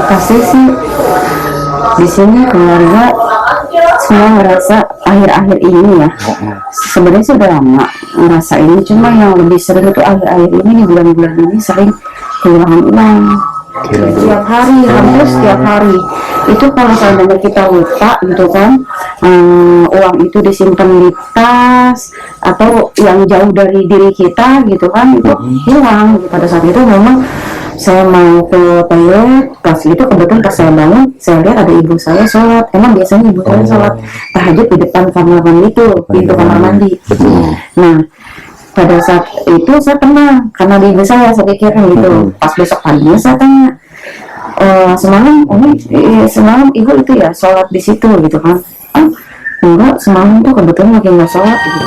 pasti sih di sini keluarga semua ngerasa akhir-akhir ini ya. Sebenarnya sudah lama ngerasa ini, cuma yang lebih sering itu akhir-akhir ini, di bulan-bulan ini sering kehilangan uang. Setiap hari, hampir setiap hari. Itu kalau seandainya kita lupa gitu kan, uang itu disimpan di tas atau yang jauh dari diri kita gitu kan, itu hilang. Pada saat itu memang saya mau ke toilet, pas itu kebetulan pas saya bangun, saya lihat ada ibu saya sholat. Emang biasanya ibu saya sholat tahajud di depan kamar mandi itu, pintu kamar mandi. Nah, pada saat itu saya tenang karena di ibu saya pikirkan gitu. Pas besok paginya saya tanya, semalam ibu itu ya sholat di situ gitu kan? Enggak, semalam tuh kebetulan lagi nggak sholat gitu.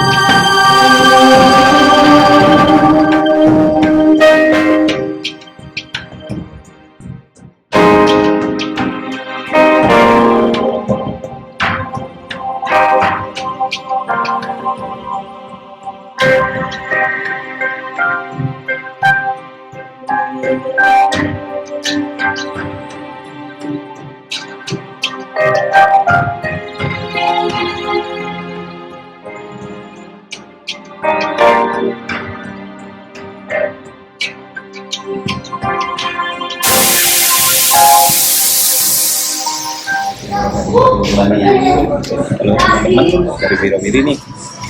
Halo teman-teman dari Wirawiri nih,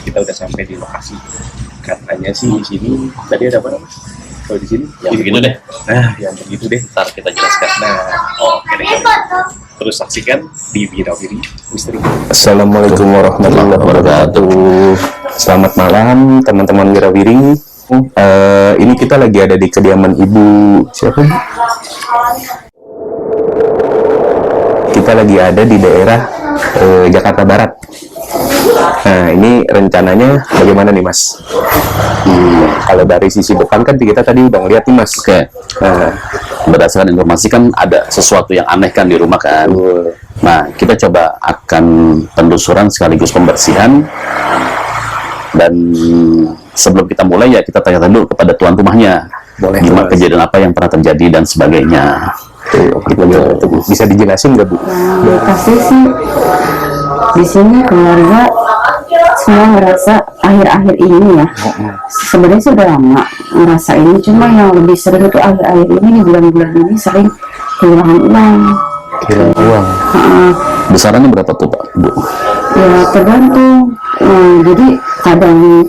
kita udah sampai di lokasi. Katanya sih di sini tadi ada apa Mas? Kalau di sini yang begitu deh. Nah, yang begitu deh. Ntar kita jelaskan. Nah, oke deh. Terus saksikan di Wirawiri Misteri. Assalamualaikum warahmatullahi wabarakatuh. Selamat malam teman-teman Wirawiri. Ini kita lagi ada di kediaman Ibu siapa? Kita lagi ada di daerah Jakarta Barat. Nah, ini rencananya bagaimana nih Mas? Kalau dari sisi depan kan kita tadi udah ngeliat nih Mas. Oke. Berdasarkan informasi kan ada sesuatu yang aneh kan di rumah kan. Nah, kita coba akan penelusuran sekaligus pembersihan. Dan sebelum kita mulai ya kita tanya dulu kepada tuan rumahnya. Boleh. Gimana kejadian apa yang pernah terjadi dan sebagainya. Bisa dijelasin nggak Bu? Pasti sih di sini keluarga semua ngerasa akhir-akhir ini ya. Sebenarnya sudah lama ngerasa ini, cuma yang lebih sering itu akhir-akhir ini, di bulan-bulan ini sering kehilangan uang. Kehilangan uang. Besarannya berapa tuh Pak, Bu? Ya tergantung. Jadi kadang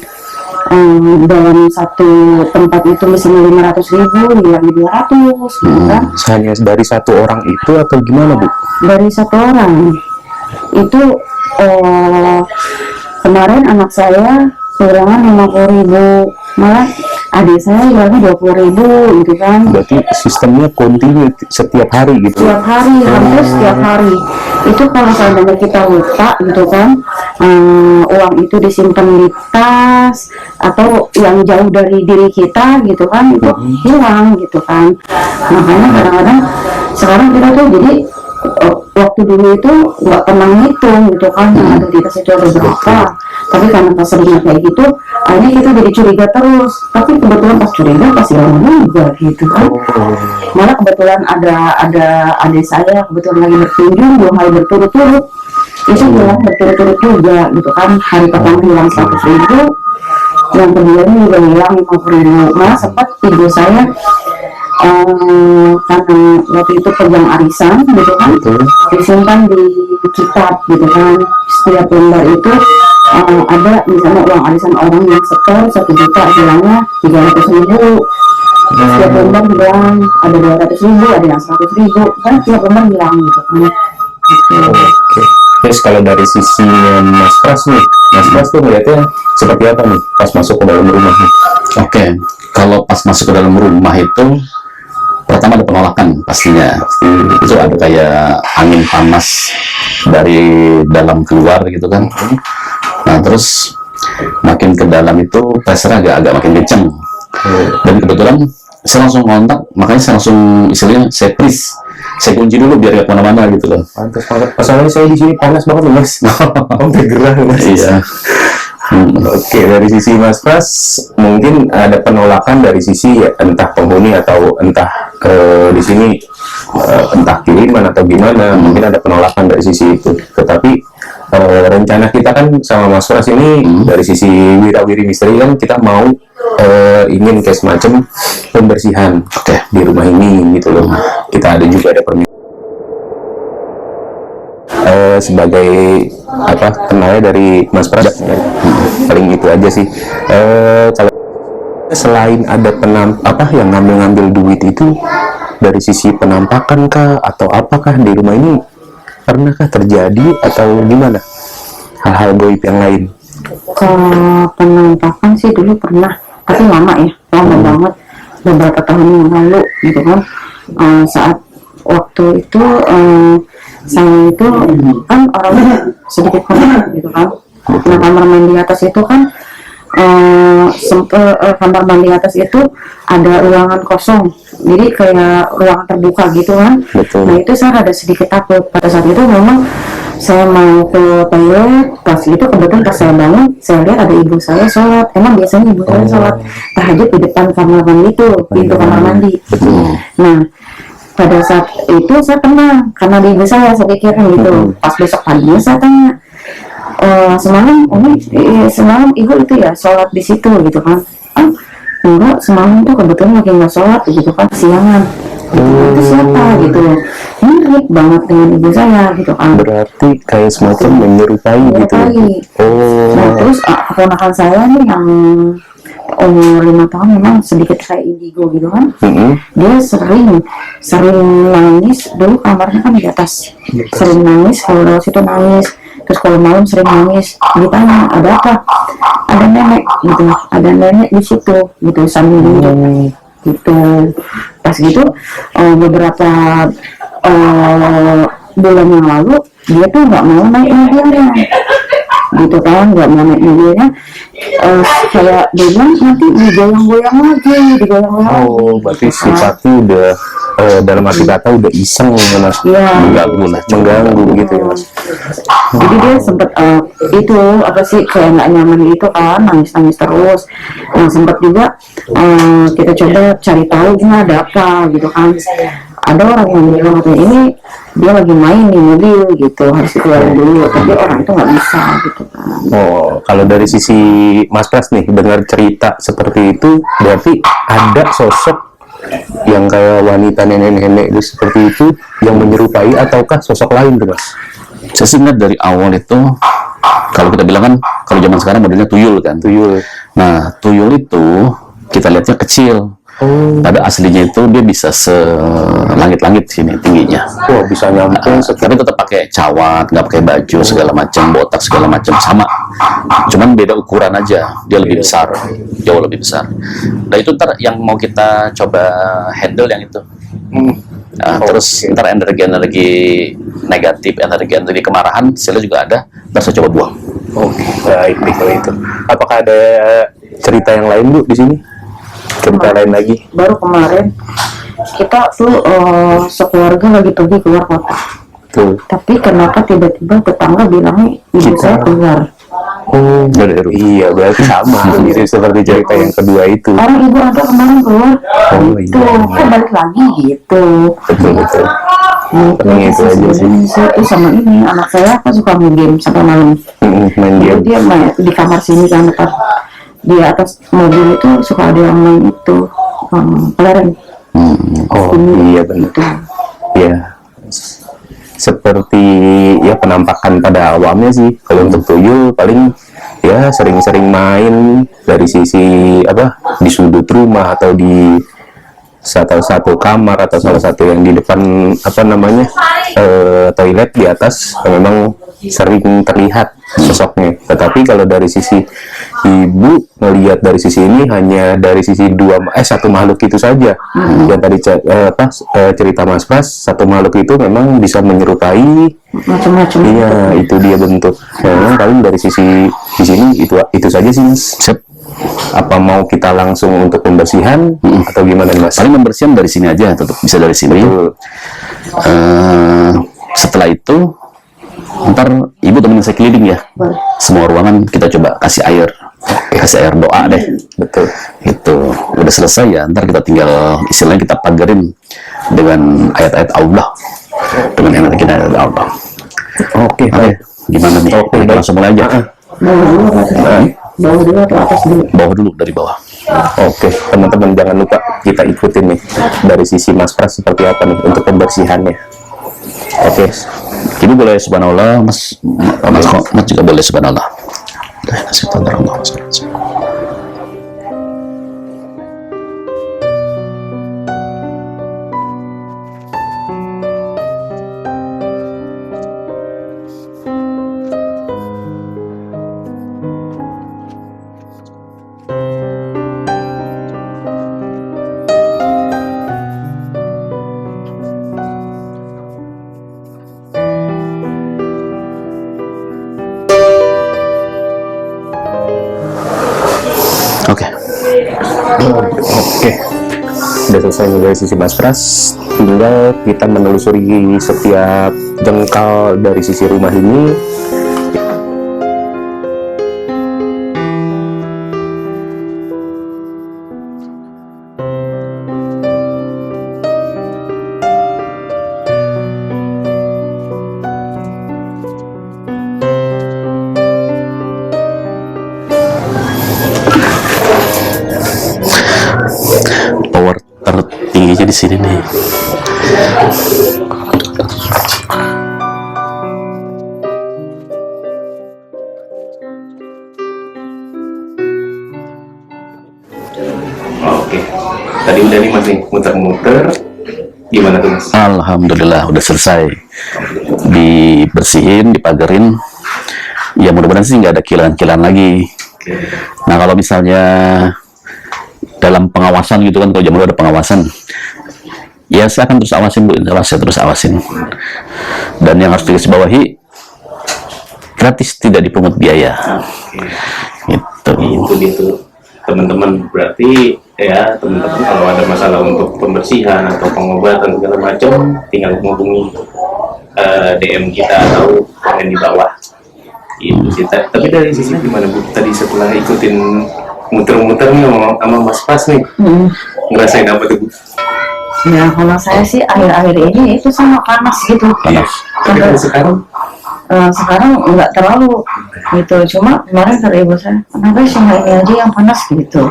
dalam satu tempat itu misalnya 500.000, hilang 200 gitu kan. Hanya dari satu orang itu atau gimana Bu? Dari satu orang itu kemarin anak saya kehilangan 50.000, malah adik saya hilangnya 20.000 gitu kan. Berarti sistemnya kontinu setiap hari gitu? Setiap hari, hampir setiap hari. Itu kalau seandainya kita lupa gitu kan, uang itu disimpan di tas atau yang jauh dari diri kita gitu kan, itu hilang gitu kan. Makanya kadang-kadang sekarang kita tuh jadi waktu dulu itu nggak pernah ngitung gitu kan, yang ada di tas itu ada berapa. Tapi karena pas seringnya kayak gitu, akhirnya kita jadi curiga terus. Tapi kebetulan pas curiga pas hilang juga gitu kan. Malah kebetulan ada adik saya kebetulan lagi berkunjung 2 hari berturut-turut, itu hilang berturut-turut juga gitu kan. Hari pertama hilang 100.000, yang keduanya juga hilang 50.000. Malah sempat ibu saya karena waktu itu pegang arisan gitu kan, disimpan di kitab gitu kan. Setiap lembar itu ada misalnya uang arisan orang yang setor 1 juta, hilangnya 300.000. Setiap lembar hilang, ada 200.000, ada yang 100.000, kan setiap lembar hilang gitu kan. Oke. Terus kalau dari sisi Mas Pras nih, Mas Pras tuh melihatnya seperti apa nih pas masuk ke dalam rumah nih? Oke, kalau pas masuk ke dalam rumah itu pertama ada penolakan pastinya. Itu ada kayak angin panas dari dalam keluar gitu kan. Nah terus makin ke dalam itu pressure-nya agak makin kenceng. Dan kebetulan saya langsung kontak, makanya saya langsung istilahnya saya freeze, saya kunci dulu biar gak kemana-mana gitu loh. Pantas banget. Pasalnya saya di sini panas banget loh Mas. Sampai gerah Mas. Iya. Oke, dari sisi Mas Pras mungkin ada penolakan dari sisi entah penghuni atau entah di sini entah kiriman atau gimana, mungkin ada penolakan dari sisi itu. Tetapi rencana kita kan sama Mas Pras ini dari sisi Wirawiri Misteri kan kita mau ingin kayak semacam pembersihan di rumah ini gitu loh. Kita ada permintaan sebagai apa kenalnya dari Mas Pras, paling itu aja sih. Kalau selain ada yang ngambil duit itu dari sisi penampakan kah atau apakah di rumah ini pernahkah terjadi atau gimana hal-hal goib yang lain? Kalau penampakan sih dulu pernah, tapi lama banget, beberapa tahun yang lalu gitu kan. Saat waktu itu saya itu kan orangnya sedikit penat gitu kan. Nah, kamar mandi atas itu kan kamar mandi atas itu ada ruangan kosong, jadi kayak ruangan terbuka gitu kan. Betul. Nah itu saya ada sedikit takut pada saat itu. Memang saya mau ke toilet, pas itu kebetulan pas saya bangun saya lihat ada ibu saya sholat. Emang biasanya ibu saya sholat tahajud di depan kamar mandi itu, pintu kamar mandi. Nah pada saat itu saya tenang karena di ibu saya pikirin gitu. Pas besok paginya saya tanya, semalam ibu itu ya sholat di situ gitu kan. Enggak, semalam tuh kebetulan lagi nggak sholat gitu kan, siangan. Itu siapa gitu, mirip banget dengan ibu saya gitu kan. Berarti kayak semacam menyerupai gitu. Nah terus keponakan saya nih yang umur 5 tahun memang sedikit kayak indigo gitu kan. Dia sering nangis. Dulu kamarnya kan di atas, sering nangis, kalau lewat situ nangis. Terus kalau malam sering nangis, ditanya ada apa, ada nenek gitu, ada nenek di situ gitu sambil nunjuk gitu. Pas gitu beberapa bulan yang lalu dia tuh nggak mau naik mobilnya gitu kan, nggak mau naik mobilnya. Kayak dia bilang nanti digoyang-goyang lagi. Berarti sifatnya udah dalam arti kata udah iseng ya Mas, mengganggu gitu ya Mas. Jadi dia sempet itu apa sih kayak nggak nyaman gitu kan, nangis terus. Nah sempet juga kita coba cari tahu gimana ada apa gitu kan. Ada orang yang bilang katanya ini dia lagi main di mobil gitu, harus dikeluarin dulu, tapi orang itu nggak bisa gitu kan. Kalau dari sisi Mas Pras nih dengar cerita seperti itu, berarti ada sosok yang kayak wanita nenek-nenek itu seperti itu yang menyerupai ataukah sosok lain tuh Mas? Saya sih ingat dari awal itu, kalau kita bilang kan kalau zaman sekarang modelnya tuyul kan. Nah tuyul itu kita lihatnya kecil. Tapi aslinya itu dia bisa selangit-langit sini tingginya. Bisa nyampe. Tapi tetap pakai cawat, nggak pakai baju segala macam, botak segala macam sama. Cuman beda ukuran aja, dia lebih besar, jauh lebih besar. Nah itu ntar yang mau kita coba handle yang itu. Nah, terus ntar energi negatif, energi kemarahan, sila juga ada. Ntar saya coba buang. Baik kalau itu. Apakah ada cerita yang lain Bu di sini? Cerita lain lagi? Baru kemarin kita tuh sekeluarga lagi pergi keluar kota. Tapi kenapa tiba-tiba tetangga bilangnya ibu saya keluar? Iya berarti sama gitu, seperti cerita yang kedua itu. Orang ibu ada kemarin keluar, itu kok balik lagi gitu. Betul. Itu aja sih. Sama ini anak saya kan suka main game sampai malam. Main game. Dia main di kamar sini kan, di atas mobil itu suka ada yang main itu kelereng. Iya benar. Iya. Seperti ya penampakan pada awamnya sih. Kalau untuk tuyul paling ya sering-sering main dari sisi di sudut rumah atau di satu kamar atau salah satu yang di depan toilet di atas memang sering terlihat sosoknya. Tetapi kalau dari sisi ibu melihat dari sisi ini hanya dari sisi satu makhluk itu saja. Yang tadi cerita Mas Pras, satu makhluk itu memang bisa menyerupai macam-macam. Iya, itu dia bentuk. Memang paling dari sisi di sini itu saja sih Mas. Apa mau kita langsung untuk pembersihan atau gimana Mas? Paling pembersihan dari sini aja, tetap bisa dari sini. Setelah itu ntar ibu temenin saya keliling ya. Semua ruangan kita coba kasih air doa deh. Betul. Itu udah selesai ya, ntar kita tinggal istilahnya kita pagerin dengan ayat-ayat Allah. dengan energi dari Allah. Oke, Oke, gimana nih? Oke, Kita baik. langsung mulai aja. Bawah dulu atau bawah dulu atau atas dulu? Bawah dulu, dari bawah. Oke, teman-teman jangan lupa kita ikutin nih dari sisi Mas Pras seperti apa nih untuk pembersihannya. Oke, Ibu boleh subhanallah, Mas juga boleh subhanallah. Oke. oke. Udah selesai nih dari sisi Mas Pras, tinggal kita menelusuri setiap jengkal dari sisi rumah ini. Power tertingginya di sini nih. Oke. Tadi udah nih Mas nih, muter-muter. Gimana tuh Mas? Alhamdulillah udah selesai, dibersihin, dipagerin. Ya mudah-mudahan sih nggak ada kilan-kilan lagi. Nah kalau misalnya dalam pengawasan gitu kan, kalau jam dulu ada pengawasan, ya saya akan terus awasin Bu, saya terus awasin. Dan yang harus digarisbawahi, gratis, tidak dipungut biaya. Gitu. Itu dia tuh teman-teman, berarti ya teman-teman kalau ada masalah untuk pembersihan atau pengobatan segala macam tinggal hubungi DM kita atau komen di bawah itu sih. Tapi dari sisi gimana Bu tadi setelah ikutin muter-muter nih sama Mas Pras nih, ngerasain apa tuh Bu? Ya kalau saya sih akhir-akhir ini itu sama panas gitu. Panas. Tapi kalau sekarang Sekarang nggak terlalu gitu, cuma kemarin kata ibu saya, kenapa sih nggak ini aja yang panas gitu.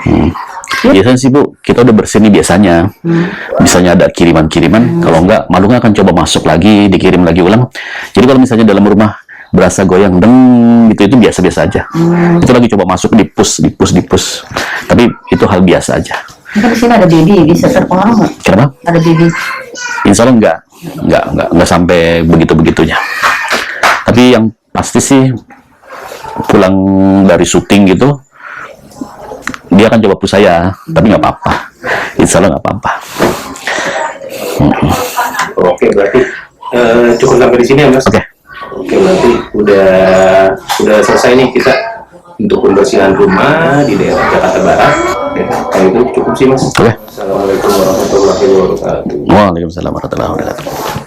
Biasanya sih Bu, kita udah bersih nih biasanya. Misalnya ada kiriman-kiriman, kalau enggak, malungnya akan coba masuk lagi, dikirim lagi ulang. Jadi kalau misalnya dalam rumah berasa goyang deng gitu, itu biasa-biasa aja. Itu lagi coba masuk, dipus. Tapi itu hal biasa aja. Kan di sini ada baby, bisa terpengaruh nggak? Kenapa? Ada baby. Insya Allah enggak sampai begitu-begitunya. Tapi yang pasti sih pulang dari syuting gitu, dia akan coba pus saya, tapi nggak apa-apa. Insya Allah nggak apa-apa. oke, berarti cukup sampai di sini ya Mas. Oke. Oke, berarti udah selesai nih kita untuk pembersihan rumah di daerah Jakarta Barat. Ya, kalau itu cukup sih Mas. Oke. Assalamualaikum warahmatullahi wabarakatuh. Waalaikumsalam warahmatullahi wabarakatuh.